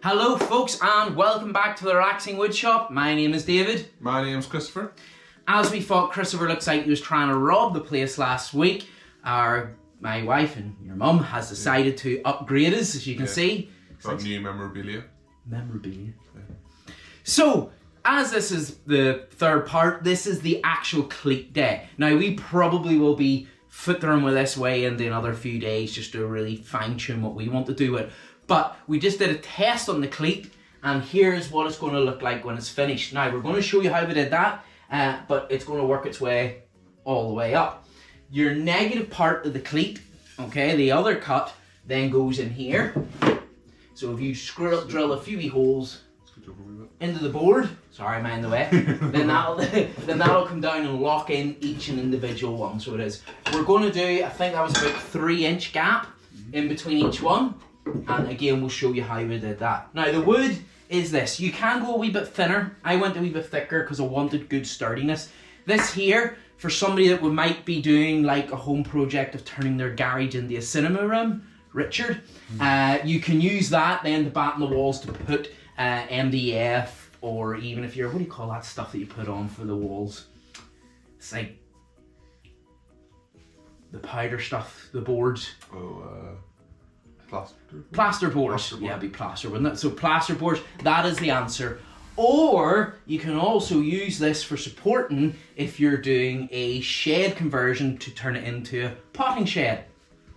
Hello folks and welcome back to the Relaxing Woodshop. My name is David. My name's Christopher. As we thought Christopher looks like he was trying to rob the place last week, my wife and your mum has decided to upgrade us, as you can see. Got new memorabilia. Memorabilia. Yeah. So, as this is the third part, this is the actual cleat day. Now we probably will be fiddling with this way in another few days just to really fine tune what we want to do with it. But we just did a test on the cleat and here's what it's going to look like when it's finished. Now we're going to show you how we did that, but it's going to work its way all the way up. Your negative part of the cleat, okay, the other cut, then goes in here. So if you drill a few wee holes into the board, sorry, mind the way, then that'll come down and lock in each and individual one. So it is. We're going to do, I think that was about 3-inch gap in between each one. And again, we'll show you how we did that. Now the wood is this. You can go a wee bit thinner. I went a wee bit thicker because I wanted good sturdiness. This here, for somebody that might be doing like a home project of turning their garage into a cinema room, Richard, you can use that then to batten the walls to put MDF, or even if you're, what do you call that stuff that you put on for the walls? It's like the powder stuff, the boards. Plasterboards. Yeah, it'd be plaster, wouldn't it? So plasterboards, that is the answer. Or you can also use this for supporting if you're doing a shed conversion to turn it into a potting shed.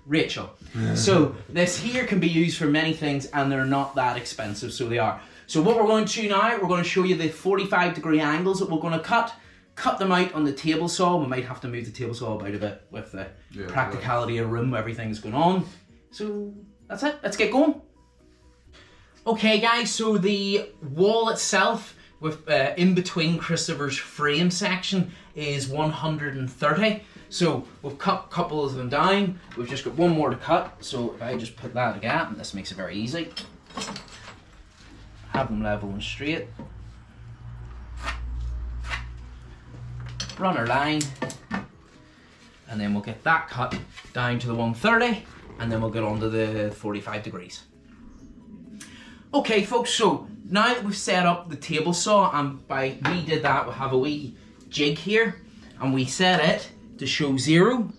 Rachel. So this here can be used for many things and they're not that expensive, so they are. So what we're going to do now, we're going to show you the 45-degree angles that we're going to cut them out on the table saw. We might have to move the table saw about a bit with the practicality of room, everything's going on. So that's it, let's get going. Okay guys, so the wall itself with in between Christopher's frame section is 130. So we've cut a couple of them down, we've just got one more to cut. So if I just put that a gap, and this makes it very easy. Have them level and straight. Run our line, and then we'll get that cut down to the 130. And then we'll get on to the 45 degrees. Okay folks, so now that we've set up the table saw, and we did that, we have a wee jig here, and we set it to show 0,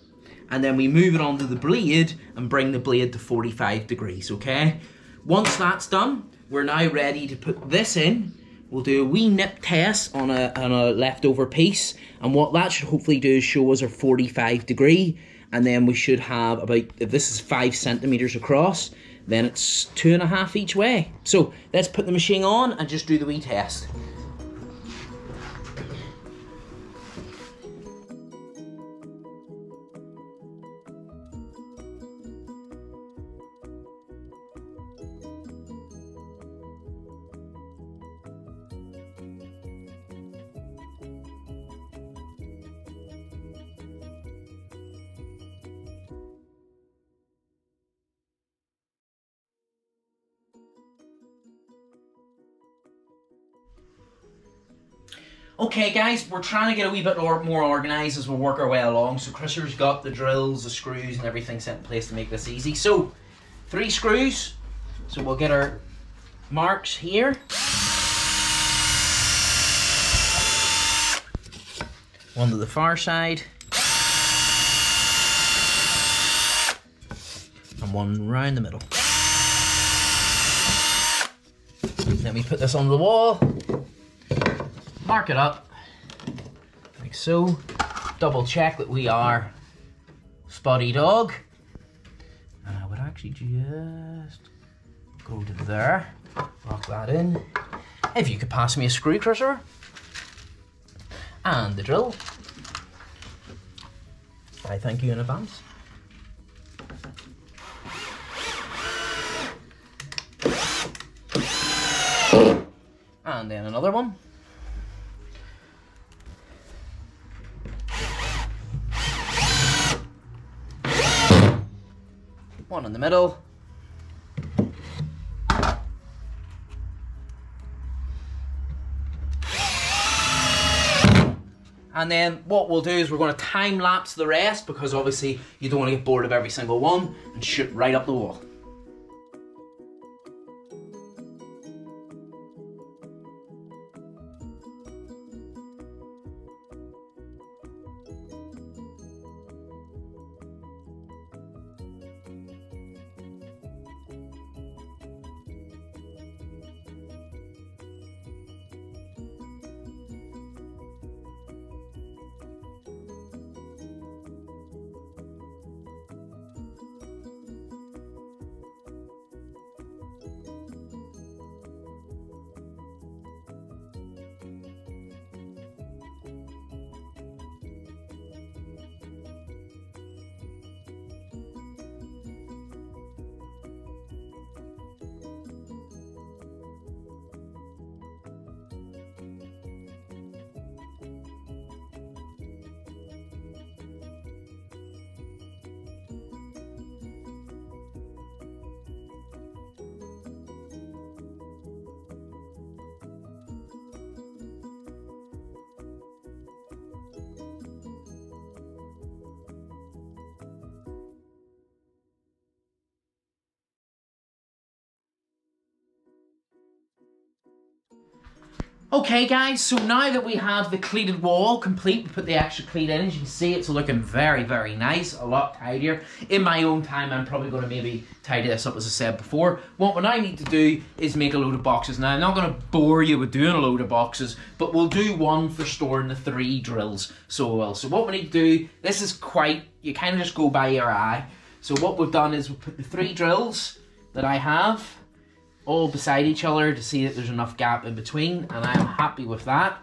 and then we move it onto the blade and bring the blade to 45 degrees, okay? Once that's done, we're now ready to put this in. We'll do a wee nip test on a leftover piece, and what that should hopefully do is show us our 45 degree. And then we should have about, if this is 5 centimeters across, then it's 2.5 each way. So let's put the machine on and just do the wee test. Okay guys, we're trying to get a wee bit more organised as we work our way along. So Christopher's got the drills, the screws and everything set in place to make this easy. So 3 screws, so we'll get our marks here. One to the far side. And one round the middle. Then we put this on the wall. Mark it up, like so. Double check that we are spotty dog. And I would actually just go to there, lock that in. If you could pass me a screw, Christopher. And the drill. I thank you in advance. And then another one. One in the middle. And then what we'll do is we're going to time lapse the rest, because obviously you don't want to get bored of every single one, and shoot right up the wall. Okay guys, so now that we have the cleated wall complete, we put the extra cleat in. As you can see, it's looking very, very nice, a lot tidier. In my own time, I'm probably going to maybe tidy this up, as I said before. What I need to do is make a load of boxes. Now, I'm not going to bore you with doing a load of boxes, but we'll do one for storing the 3 drills. So what we need to do, this is quite, you kind of just go by your eye. So what we've done is we've put the 3 drills that I have all beside each other to see that there's enough gap in between, and I'm happy with that.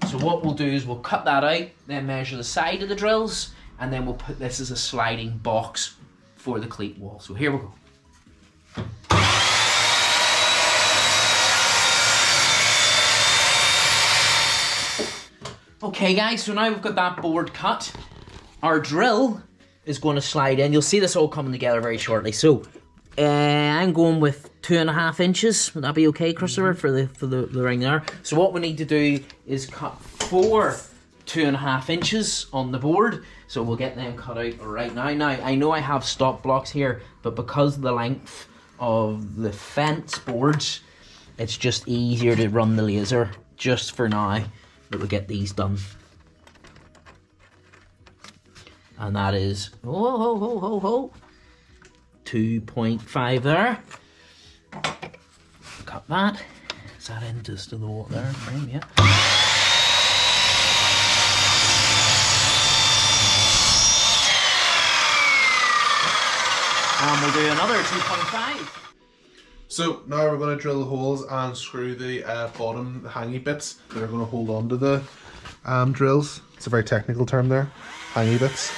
So what we'll do is we'll cut that out, then measure the side of the drills, and then we'll put this as a sliding box for the cleat wall. So here we go. Okay guys, so now we've got that board cut. Our drill is going to slide in. You'll see this all coming together very shortly. So I'm going with 2.5 inches. Would that be okay, Christopher, for the ring there? So what we need to do is cut 4 2.5 inches on the board. So we'll get them cut out right now. Now, I know I have stop blocks here, but because of the length of the fence boards, it's just easier to run the laser just for now that we get these done. And that is, 2.5 there. Cut that. Is that in just to the wall there? Frame, yeah. And we'll do another 2.5. So now we're going to drill holes and screw the bottom hangy bits that are going to hold on to the drills. It's a very technical term there, hangy bits.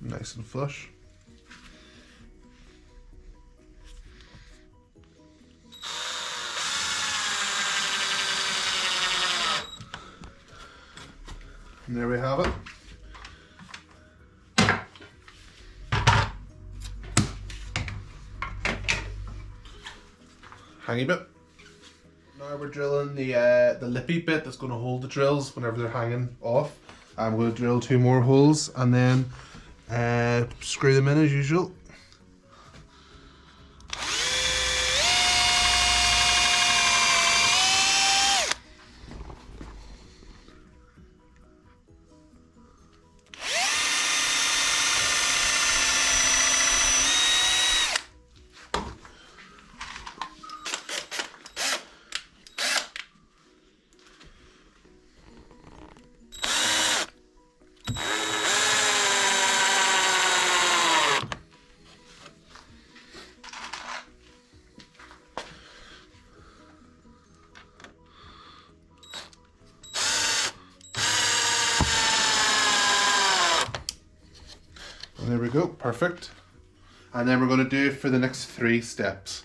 Nice and flush. And there we have it. Hangy bit. Now we're drilling the lippy bit that's going to hold the drills whenever they're hanging off. I'm going to drill 2 more holes and then screw them in as usual. And there we go, perfect. And then we're going to do it for the next 3 steps.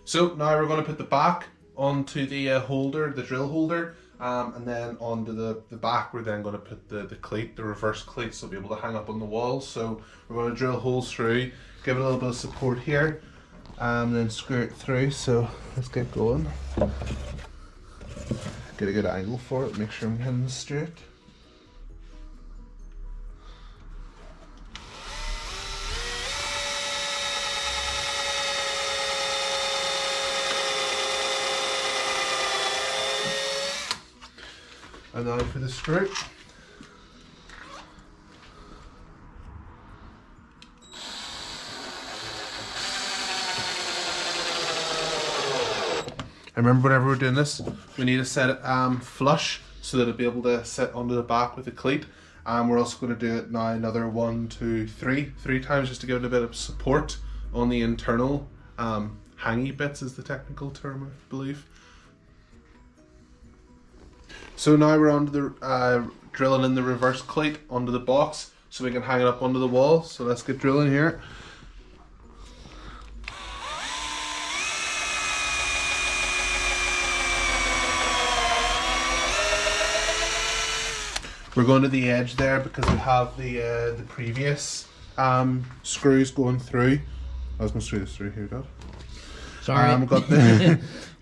So now we're going to put the back onto the holder, the drill holder, and then onto the back we're then going to put the cleat, the reverse cleat, so we'll be able to hang up on the wall. So we're going to drill holes through, give it a little bit of support here, and then screw it through. So let's get going. Get a good angle for it, make sure I'm hitting straight. And now for the screw. And remember, whenever we're doing this, we need to set it flush so that it'll be able to sit onto the back with the cleat. And we're also going to do it now another 1, 2, 3 times just to give it a bit of support on the internal hangy bits is the technical term, I believe. So now we're on to the drilling in the reverse cleat onto the box so we can hang it up onto the wall. So let's get drilling here. We're going to the edge there because we have the previous screws going through. I was going to screw this through here, Dad. Sorry.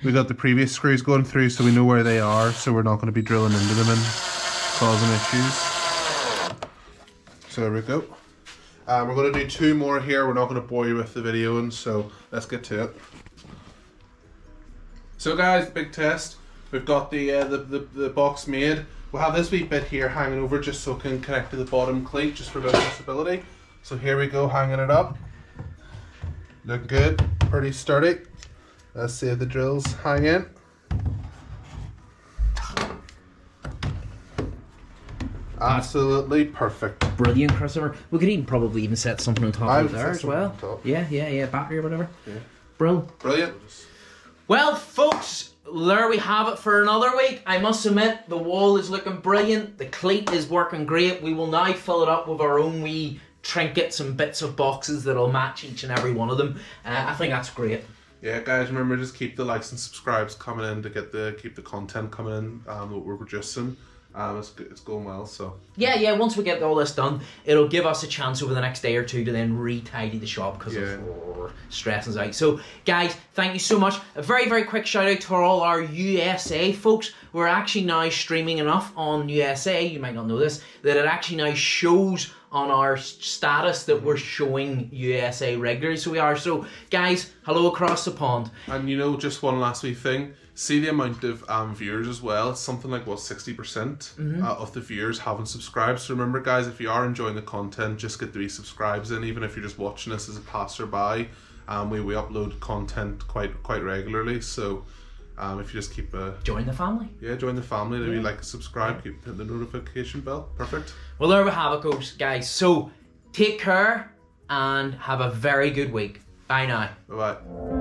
We got the previous screws going through, so we know where they are, so we're not going to be drilling into them and causing issues. So there we go. We're going to do 2 more here. We're not going to bore you with the videoing, so let's get to it. So guys, big test. We've got the box made. We'll have this wee bit here hanging over just so it can connect to the bottom cleat, just for a bit of stability. So here we go, hanging it up. Look good, pretty sturdy. Let's see if the drills hang in. Absolutely perfect. Brilliant, Christopher. We could even probably even set something on top of there as well. Yeah, battery or whatever. Yeah. Brilliant. Well, folks, there we have it for another week. I must admit, the wall is looking brilliant. The cleat is working great. We will now fill it up with our own wee trinkets and bits of boxes that'll match each and every one of them. I think that's great. Yeah, guys, remember, just keep the likes and subscribes coming in to keep the content coming in that we're producing. It's going well, so yeah, once we get all this done, it'll give us a chance over the next day or two to then re-tidy the shop because of stressing us out. So guys, thank you so much. A very, very quick shout out to all our USA folks. We're actually now streaming enough on USA, you might not know this, that it actually now shows on our status that we're showing USA regularly, so we are. So guys, hello across the pond. And just one last wee thing, see the amount of viewers as well. It's something like 60% of the viewers haven't subscribed. So remember guys, if you are enjoying the content, just get the wee subscribes in, even if you're just watching us as a passerby. We upload content quite regularly, so if you just keep join the family. Yeah, join the family. If you like and subscribe, keep hitting the notification bell. Perfect. Well, there we have it, guys. So take care and have a very good week. Bye now. Bye bye.